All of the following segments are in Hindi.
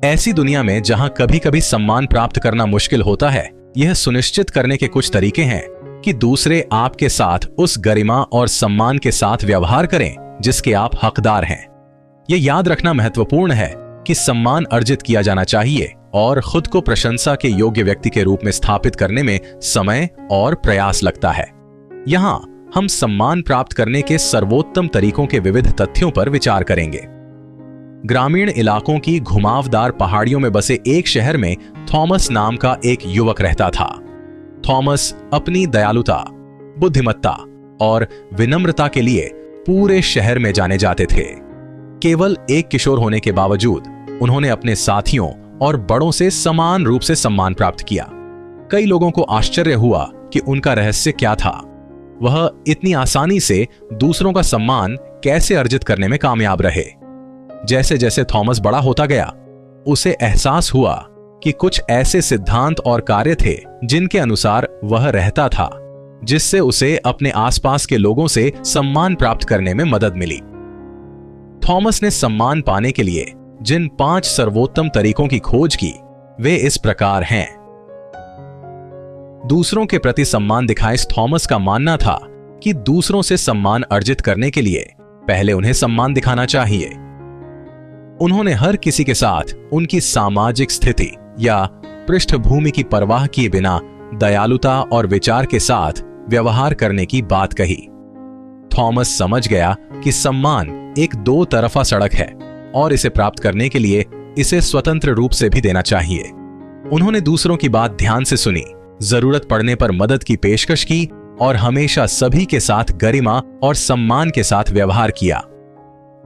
ऐसी दुनिया में जहां कभी कभी सम्मान प्राप्त करना मुश्किल होता है, यह सुनिश्चित करने के कुछ तरीके हैं कि दूसरे आपके साथ उस गरिमा और सम्मान के साथ व्यवहार करें जिसके आप हकदार हैं। यह याद रखना महत्वपूर्ण है कि सम्मान अर्जित किया जाना चाहिए और खुद को प्रशंसा के योग्य व्यक्ति के रूप में स्थापित करने में समय और प्रयास लगता है। यहां हम सम्मान प्राप्त करने के सर्वोत्तम तरीकों के विविध तथ्यों पर विचार करेंगे। ग्रामीण इलाकों की घुमावदार पहाड़ियों में बसे एक शहर में थॉमस नाम का एक युवक रहता था। थॉमस अपनी दयालुता, बुद्धिमत्ता और विनम्रता के लिए पूरे शहर में जाने जाते थे। केवल एक किशोर होने के बावजूद उन्होंने अपने साथियों और बड़ों से समान रूप से सम्मान प्राप्त किया। कई लोगों को आश्चर्य हुआ कि उनका रहस्य क्या था। वह इतनी आसानी से दूसरों का सम्मान कैसे अर्जित करने में कामयाब रहे। जैसे जैसे थॉमस बड़ा होता गया, उसे एहसास हुआ कि कुछ ऐसे सिद्धांत और कार्य थे जिनके अनुसार वह रहता था, जिससे उसे अपने आसपास के लोगों से सम्मान प्राप्त करने में मदद मिली। थॉमस ने सम्मान पाने के लिए जिन 5 सर्वोत्तम तरीकों की खोज की, वे इस प्रकार हैं। दूसरों के प्रति सम्मान दिखाए थॉमस का मानना था कि दूसरों से सम्मान अर्जित करने के लिए पहले उन्हें सम्मान दिखाना चाहिए। उन्होंने हर किसी के साथ उनकी सामाजिक स्थिति या पृष्ठभूमि की परवाह किए बिना दयालुता और विचार के साथ व्यवहार करने की बात कही। थॉमस समझ गया कि सम्मान एक 2 तरफा सड़क है और इसे प्राप्त करने के लिए इसे स्वतंत्र रूप से भी देना चाहिए। उन्होंने दूसरों की बात ध्यान से सुनी, जरूरत पड़ने पर मदद की पेशकश की और हमेशा सभी के साथ गरिमा और सम्मान के साथ व्यवहार किया।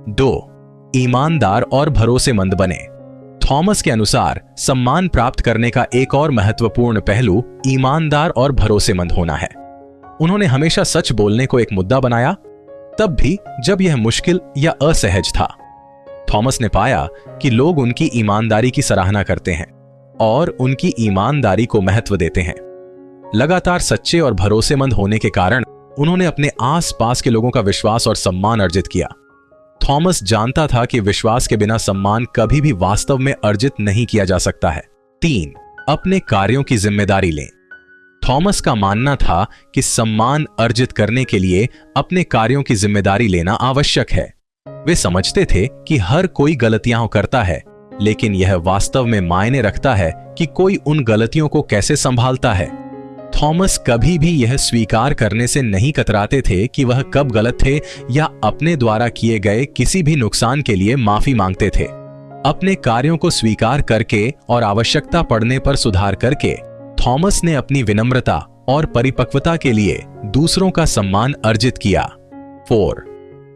2. ईमानदार और भरोसेमंद बने। थॉमस के अनुसार सम्मान प्राप्त करने का एक और महत्वपूर्ण पहलू ईमानदार और भरोसेमंद होना है। उन्होंने हमेशा सच बोलने को एक मुद्दा बनाया, तब भी जब यह मुश्किल या असहज था। थॉमस ने पाया कि लोग उनकी ईमानदारी की सराहना करते हैं और उनकी ईमानदारी को महत्व देते हैं। लगातार सच्चे और भरोसेमंद होने के कारण उन्होंने अपने आसपास के लोगों का विश्वास और सम्मान अर्जित किया। थॉमस जानता था कि विश्वास के बिना सम्मान कभी भी वास्तव में अर्जित नहीं किया जा सकता है। 3. अपने कार्यों की जिम्मेदारी लें। थॉमस का मानना था कि सम्मान अर्जित करने के लिए अपने कार्यों की जिम्मेदारी लेना आवश्यक है। वे समझते थे कि हर कोई गलतियां करता है, लेकिन यह वास्तव में मायने रखता है कि कोई उन गलतियों को कैसे संभालता है। थॉमस कभी भी यह स्वीकार करने से नहीं कतराते थे कि वह कब गलत थे या अपने द्वारा किए गए किसी भी नुकसान के लिए माफी मांगते थे। अपने कार्यों को स्वीकार करके और आवश्यकता पड़ने पर सुधार करके थॉमस ने अपनी विनम्रता और परिपक्वता के लिए दूसरों का सम्मान अर्जित किया। 4.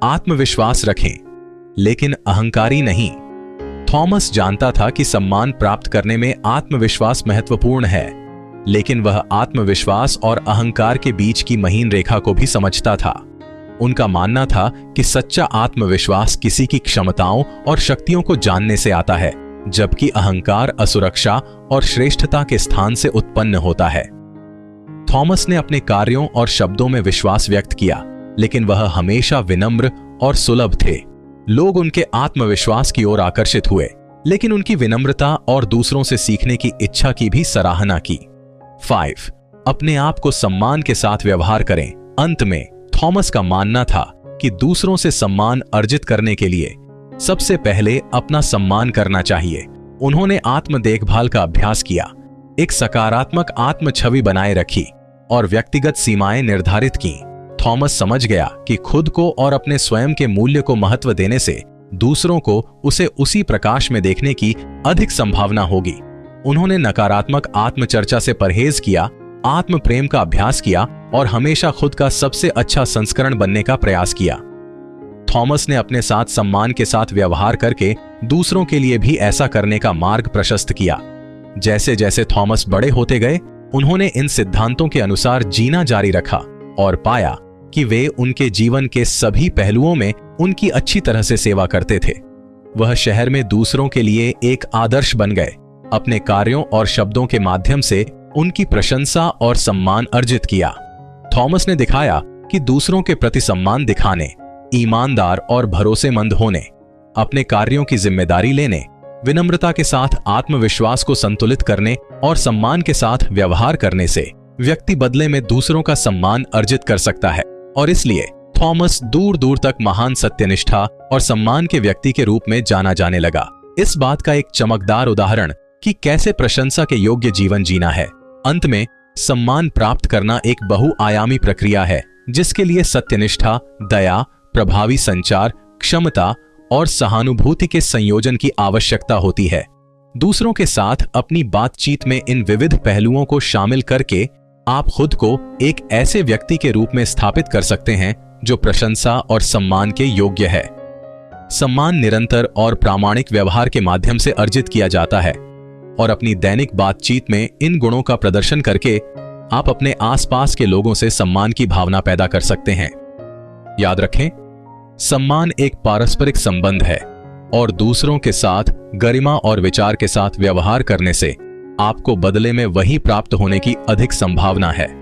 आत्मविश्वास रखें, लेकिन अहंकारी नहीं। थॉमस जानता था कि सम्मान प्राप्त करने में आत्मविश्वास महत्वपूर्ण है, लेकिन वह आत्मविश्वास और अहंकार के बीच की महीन रेखा को भी समझता था। उनका मानना था कि सच्चा आत्मविश्वास किसी की क्षमताओं और शक्तियों को जानने से आता है, जबकि अहंकार असुरक्षा और श्रेष्ठता के स्थान से उत्पन्न होता है। थॉमस ने अपने कार्यों और शब्दों में विश्वास व्यक्त किया, लेकिन वह हमेशा विनम्र और सुलभ थे। लोग उनके आत्मविश्वास की ओर आकर्षित हुए, लेकिन उनकी विनम्रता और दूसरों से सीखने की इच्छा की भी सराहना की। 5. अपने आप को सम्मान के साथ व्यवहार करें। अंत में थॉमस का मानना था कि दूसरों से सम्मान अर्जित करने के लिए सबसे पहले अपना सम्मान करना चाहिए। उन्होंने आत्म देखभाल का अभ्यास किया, एक सकारात्मक आत्म छवि बनाए रखी और व्यक्तिगत सीमाएं निर्धारित की। थॉमस समझ गया कि खुद को और अपने स्वयं के मूल्य को महत्व देने से दूसरों को उसे उसी प्रकाश में देखने की अधिक संभावना होगी। उन्होंने नकारात्मक आत्मचर्चा से परहेज किया, आत्म प्रेम का अभ्यास किया और हमेशा खुद का सबसे अच्छा संस्करण बनने का प्रयास किया। थॉमस ने अपने साथ सम्मान के साथ व्यवहार करके दूसरों के लिए भी ऐसा करने का मार्ग प्रशस्त किया। जैसे जैसे थॉमस बड़े होते गए, उन्होंने इन सिद्धांतों के अनुसार जीना जारी रखा और पाया कि वे उनके जीवन के सभी पहलुओं में उनकी अच्छी तरह से सेवा करते थे। वह शहर में दूसरों के लिए एक आदर्श बन गए। अपने कार्यों और शब्दों के माध्यम से उनकी प्रशंसा और सम्मान अर्जित किया। थॉमस ने दिखाया कि दूसरों के प्रति सम्मान दिखाने, ईमानदार और भरोसेमंद होने, अपने कार्यों की जिम्मेदारी लेने विनम्रता के साथ आत्मविश्वास को संतुलित करने और सम्मान के साथ व्यवहार करने से व्यक्ति बदले में दूसरों का सम्मान अर्जित कर सकता है। और इसलिए थॉमस दूर दूर तक महान सत्यनिष्ठा और सम्मान के व्यक्ति के रूप में जाना जाने लगा। इस बात का एक चमकदार उदाहरण कि कैसे प्रशंसा के योग्य जीवन जीना है। अंत में सम्मान प्राप्त करना एक बहुआयामी प्रक्रिया है, जिसके लिए सत्यनिष्ठा, दया, प्रभावी संचार, क्षमता और सहानुभूति के संयोजन की आवश्यकता होती है। दूसरों के साथ अपनी बातचीत में इन विविध पहलुओं को शामिल करके आप खुद को एक ऐसे व्यक्ति के रूप में स्थापित कर सकते हैं जो प्रशंसा और सम्मान के योग्य है। सम्मान निरंतर और प्रामाणिक व्यवहार के माध्यम से अर्जित किया जाता है और अपनी दैनिक बातचीत में इन गुणों का प्रदर्शन करके आप अपने आसपास के लोगों से सम्मान की भावना पैदा कर सकते हैं। याद रखें, सम्मान एक पारस्परिक संबंध है और दूसरों के साथ गरिमा और विचार के साथ व्यवहार करने से आपको बदले में वही प्राप्त होने की अधिक संभावना है।